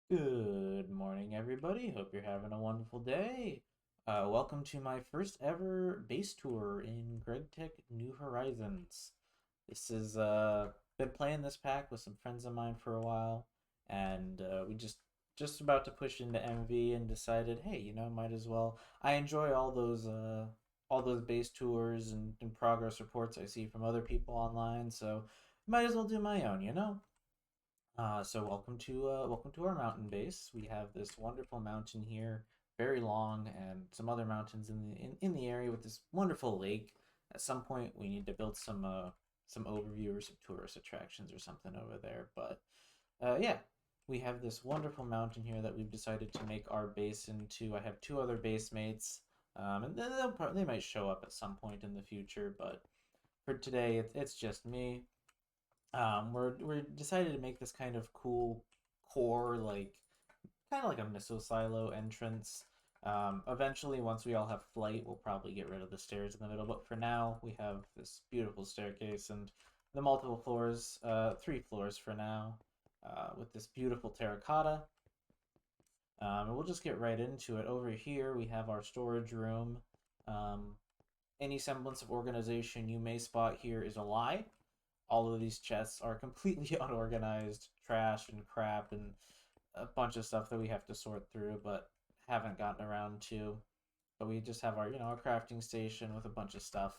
Good morning, everybody. Hope you're having a wonderful day. Welcome to my first ever base tour in GregTech New Horizons. This is been playing this pack with some friends of mine for a while, and we just about to push into MV and decided, hey, might as well. I enjoy all those base tours and progress reports I see from other people online, so might as well do my own. So welcome to our mountain base. We have this wonderful mountain here, very long, and some other mountains in the area with this wonderful lake. At some point, we need to build some overview or some tourist attractions or something over there. But yeah, we have this wonderful mountain here that we've decided to make our base into. I have two other base mates, and they might show up at some point in the future. But for today, it's just me. We're decided to make this kind of cool core, like kind of like a missile silo entrance. Eventually, once we all have flight, we'll probably get rid of the stairs in the middle. But for now, we have this beautiful staircase and the multiple floors, three floors for now, with this beautiful terracotta. And we'll just get right into it. Over here, we have our storage room. Um, any semblance of organization you may spot here is a lie. All of these chests are completely unorganized, trash and crap, and a bunch of stuff that we have to sort through, but haven't gotten around to. But we just have our crafting station with a bunch of stuff,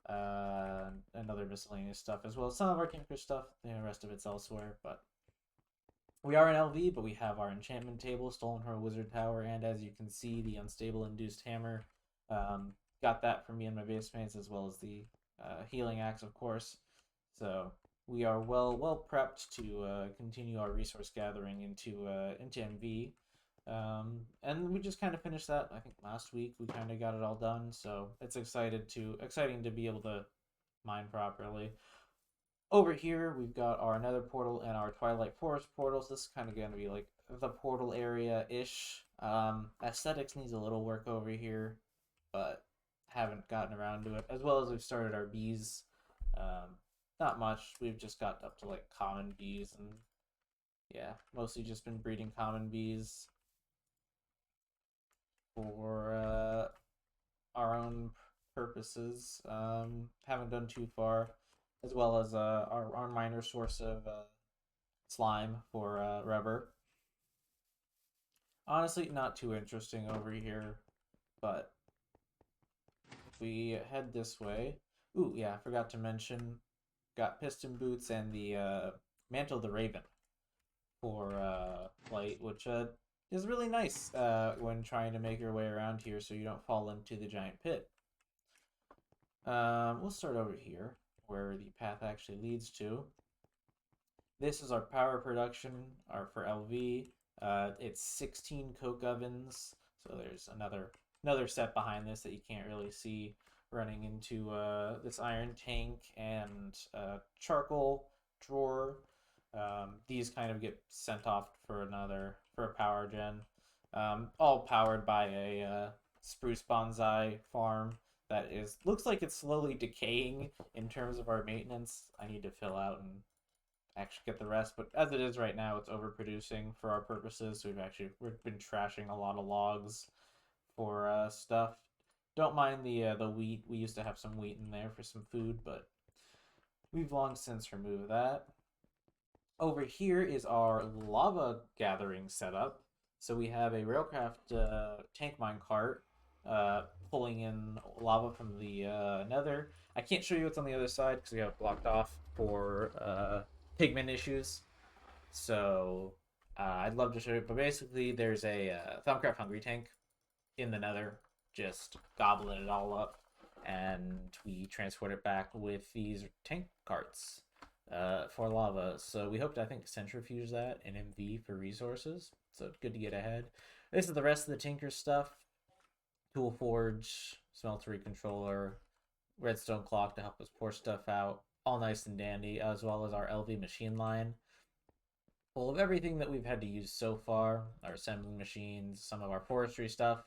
and other miscellaneous stuff, as well as some of our tinker stuff. The rest of it's elsewhere. But we are in LV, but we have our enchantment table stolen from a wizard tower, and as you can see, the unstable induced hammer. Um, got that from me and my base mates, as well as the healing axe, of course. So we are well prepped to continue our resource gathering into MV. And we just kind of finished that. I think last week we kind of got it all done. So it's exciting to be able to mine properly. Over here we've got our Nether portal and our Twilight Forest portals. This is kind of going to be like the portal area ish. Aesthetics needs a little work over here, but haven't gotten around to it. As well as we've started our bees. Not much. We've just got up to like common bees and yeah, mostly just been breeding common bees for our own purposes. Haven't done too far, as well as our minor source of slime for rubber. Honestly, not too interesting over here, but if we head this way. Ooh, yeah, I forgot to mention, got piston boots and the mantle of the raven for flight, which is really nice when trying to make your way around here so you don't fall into the giant pit. We'll start over here where the path actually leads to. This is our power production for LV. It's 16 coke ovens, so there's another set behind this that you can't really see running into this iron tank and charcoal drawer. These kind of get sent off for a power gen. All powered by a spruce bonsai farm that looks like it's slowly decaying in terms of our maintenance. I need to fill out and actually get the rest, but as it is right now, it's overproducing for our purposes. So we've been trashing a lot of logs for stuff. Don't mind the wheat. We used to have some wheat in there for some food, but we've long since removed that. Over here is our lava gathering setup. So we have a railcraft tank mine cart pulling in lava from the nether. I can't show you what's on the other side because we have it blocked off for pigment issues. So I'd love to show you, but basically there's a Thumbcraft Hungry tank in the nether, just gobbling it all up, and we transport it back with these tank carts for lava. So we hope to, I think, centrifuge that in MV for resources. So good to get ahead. This is the rest of the Tinker stuff. Tool Forge, Smeltery Controller, Redstone Clock to help us pour stuff out. All nice and dandy, as well as our LV machine line. Full of everything that we've had to use so far. Our assembling machines, some of our forestry stuff.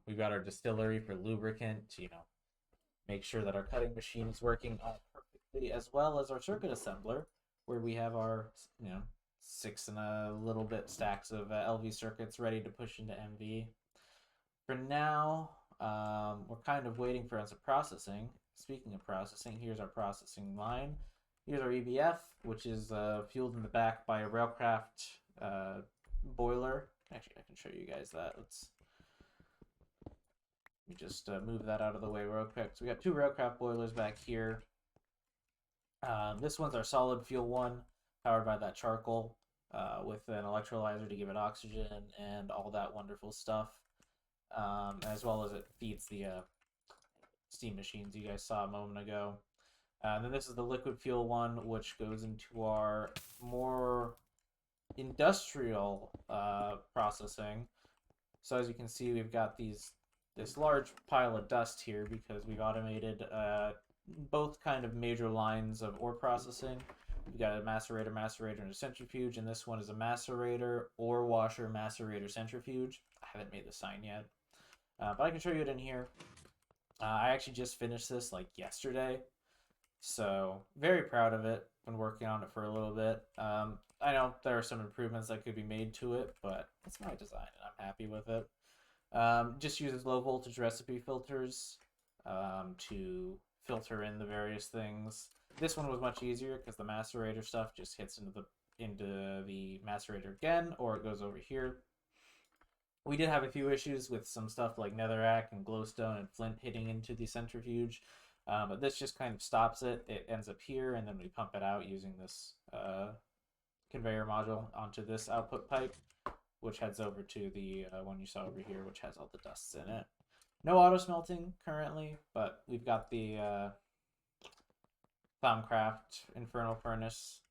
We've got our distillery for lubricant, make sure that our cutting machine is working perfectly, as well as our circuit assembler where we have our, you know, 6 and a little bit stacks of LV circuits ready to push into MV. For now, we're kind of waiting for some processing. Speaking of processing, here's our processing line. Here's our EBF, which is fueled in the back by a railcraft boiler. Actually, I can show you guys that. Let me just move that out of the way real quick. So we got 2 railcraft boilers back here. This one's our solid fuel one, powered by that charcoal with an electrolyzer to give it oxygen and all that wonderful stuff. As well as it feeds the steam machines you guys saw a moment ago. And then this is the liquid fuel one, which goes into our more industrial processing. So as you can see, we've got this large pile of dust here because we've automated both kind of major lines of ore processing. We've got a macerator, and a centrifuge, and this one is a macerator, ore washer, macerator, centrifuge. I haven't made the sign yet, but I can show you it in here. I actually just finished this like yesterday, so very proud of it. Been working on it for a little bit. I know there are some improvements that could be made to it, but it's my design and I'm happy with it. Just uses low voltage recipe filters to filter in the various things. This one was much easier because the macerator stuff just hits into the macerator again, or it goes over here. We did have a few issues with some stuff like netherrack and glowstone and flint hitting into the centrifuge, but this just kind of stops it. It ends up here, and then we pump it out using this conveyor module onto this output pipe, which heads over to the one you saw over here, which has all the dusts in it. No auto smelting currently, but we've got the Thaumcraft Infernal Furnace,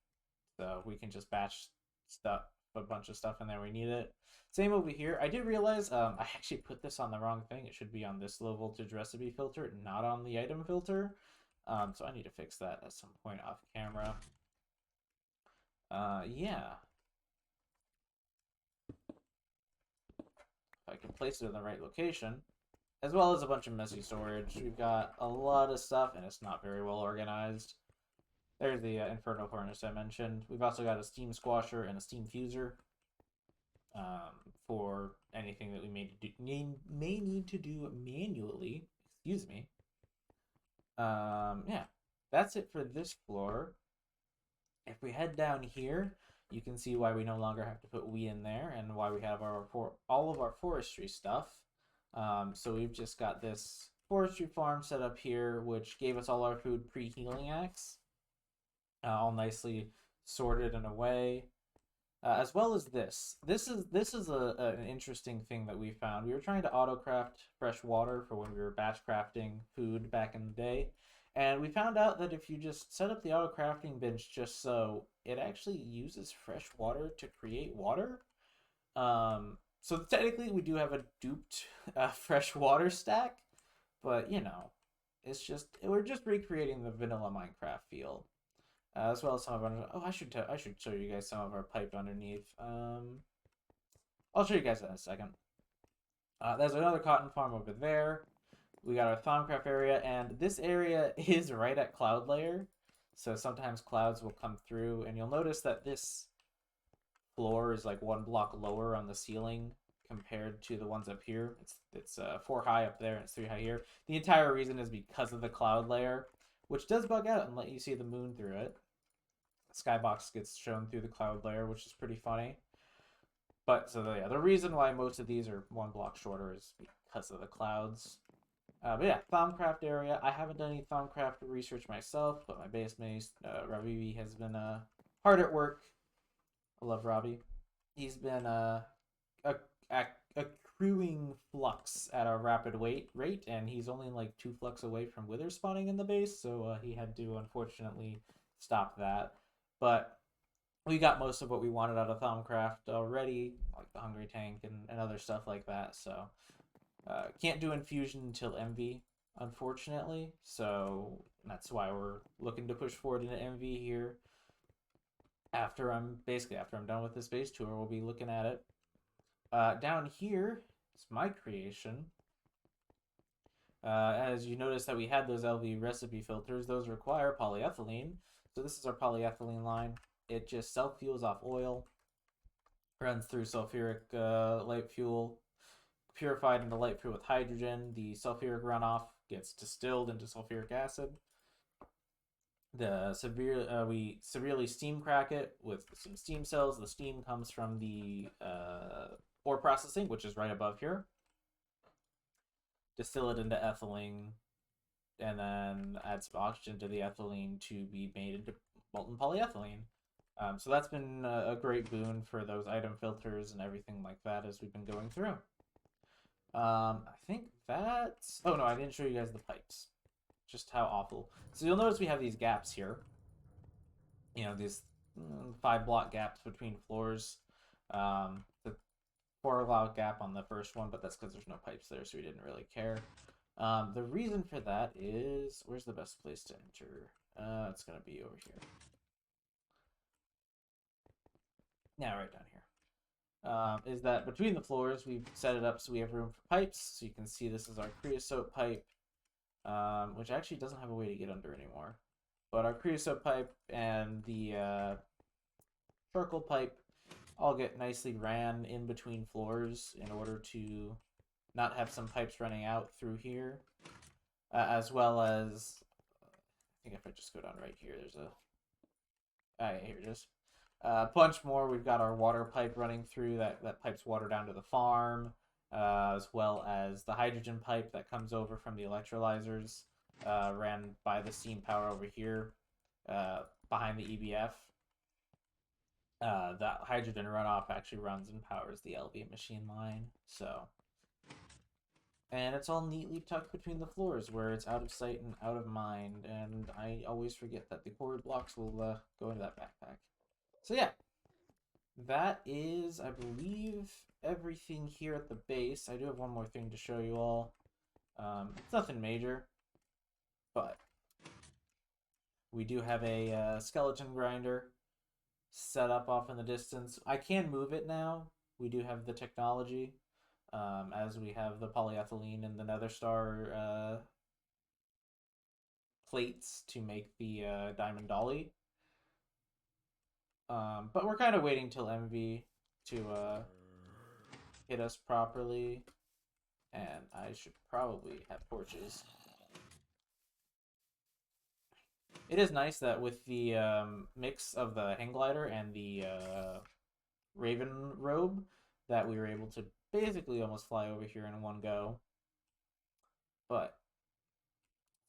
so we can just batch stuff, a bunch of stuff in there we need it. Same over here. I did realize I actually put this on the wrong thing. It should be on this low voltage recipe filter, not on the item filter. So I need to fix that at some point off camera. Yeah. If I can place it in the right location, as well as a bunch of messy storage. We've got a lot of stuff, and it's not very well organized. There's the Inferno Furnace I mentioned. We've also got a steam squasher and a steam fuser for anything that we may need to do manually. Excuse me. Yeah, that's it for this floor. If we head down here, you can see why we no longer have to put we in there and why we have all of our forestry stuff. So we've just got this forestry farm set up here, which gave us all our food pre-healing axe, all nicely sorted in a way. As well as this. This is an interesting thing that we found. We were trying to auto craft fresh water for when we were batch crafting food back in the day, and we found out that if you just set up the auto crafting bench just so, it actually uses fresh water to create water. So technically we do have a duped fresh water stack, but you know, we're just recreating the vanilla Minecraft feel. As well as some of our. Oh, I should show you guys some of our pipe underneath. I'll show you guys that in a second. There's another cotton farm over there. We got our Thaumcraft area, and this area is right at cloud layer, so sometimes clouds will come through, and you'll notice that this floor is like 1 block lower on the ceiling compared to the ones up here. It's 4 high up there and it's 3 high here. The entire reason is because of the cloud layer, which does bug out and let you see the moon through it. Skybox gets shown through the cloud layer, which is pretty funny. But so yeah, the reason why most of these are 1 block shorter is because of the clouds. But yeah, Thaumcraft area. I haven't done any Thaumcraft research myself, but my base mate, Ravi, has been hard at work. I love Robbie. He's been accruing flux at a rapid rate, and he's only like 2 flux away from wither spawning in the base, so he had to unfortunately stop that. But we got most of what we wanted out of Thaumcraft already, like the Hungry Tank and other stuff like that. So can't do infusion until MV, unfortunately. So that's why we're looking to push forward into MV here. After I'm done with this base tour, we'll be looking at it. Down here is my creation. As you notice that we had those LV recipe filters, those require polyethylene. So this is our polyethylene line. It just self-fuels off oil, runs through sulfuric light fuel, purified into light fuel with hydrogen. The sulfuric runoff gets distilled into sulfuric acid. We severely steam crack it with some steam cells. The steam comes from the ore processing, which is right above here. Distill it into ethylene, and then add some oxygen to the ethylene to be made into molten polyethylene. So that's been a great boon for those item filters and everything like that as we've been going through. I think that's... Oh, no, I didn't show you guys the pipes. Just how awful. So you'll notice we have these gaps here. You know, these 5-block gaps between floors. The 4-block gap on the first one, but that's because there's no pipes there, so we didn't really care. The reason for that is... Where's the best place to enter? It's going to be over here. Yeah, right down here. Is that between the floors, we've set it up so we have room for pipes. So you can see this is our creosote pipe, which actually doesn't have a way to get under anymore. But our creosote pipe and the charcoal pipe all get nicely ran in between floors in order to not have some pipes running out through here. As well as, I think if I just go down right here, there's a... here it is. Bunch more. We've got our water pipe running through that pipes water down to the farm, as well as the hydrogen pipe that comes over from the electrolyzers, ran by the steam power over here, behind the EBF. That hydrogen runoff actually runs and powers the LV machine line. And it's all neatly tucked between the floors where it's out of sight and out of mind, and I always forget that the cord blocks will go into that backpack. So yeah, that is, I believe, everything here at the base. I do have one more thing to show you all. It's nothing major, but we do have a skeleton grinder set up off in the distance. I can move it now. We do have the technology, as we have the polyethylene and the nether star plates to make the diamond dolly. But we're kind of waiting till MV to hit us properly. And I should probably have torches. It is nice that with the mix of the hang glider and the raven robe, that we were able to basically almost fly over here in one go. But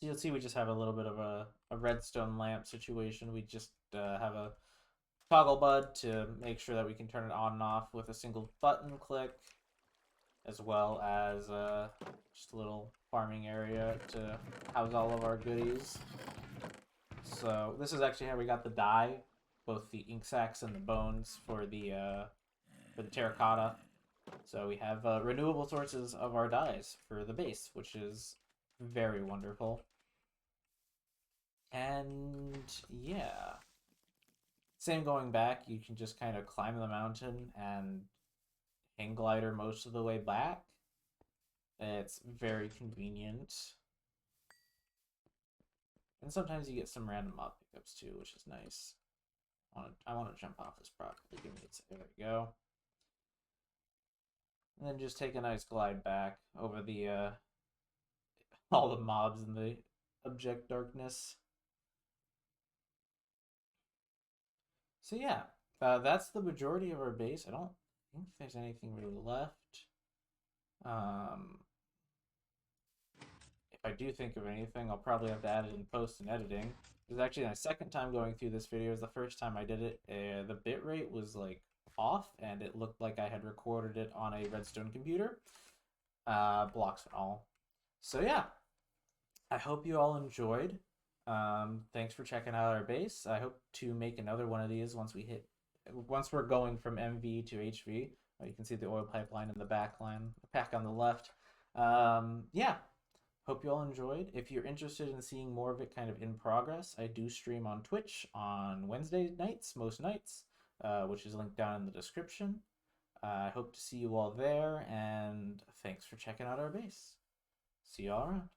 you'll see we just have a little bit of a redstone lamp situation. We just have a toggle bud to make sure that we can turn it on and off with a single button click, as well as just a little farming area to house all of our goodies. So this is actually how we got the dye, both the ink sacs and the bones for the terracotta. So we have renewable sources of our dyes for the base, which is very wonderful. And yeah, same going back. You can just kind of climb the mountain and hang glider most of the way back. It's very convenient. And sometimes you get some random mob pickups too, which is nice. I want to jump off this properly. Give me a second. There we go. And then just take a nice glide back over the all the mobs in the object darkness. So yeah, that's the majority of our base. I don't think there's anything really left. If I do think of anything, I'll probably have to add it in post and editing. This is actually my second time going through this video. It was the first time I did it. The bitrate was like off, and it looked like I had recorded it on a redstone computer. Blocks and all. So yeah, I hope you all enjoyed. Thanks for checking out our base. I hope to make another one of these once we're going from MV to HV. You can see the oil pipeline in the back on the left. Yeah, hope you all enjoyed. If you're interested in seeing more of it kind of in progress, I do stream on Twitch on Wednesday nights, most nights, which is linked down in the description. I hope to see you all there, and thanks for checking out our base. See you all around.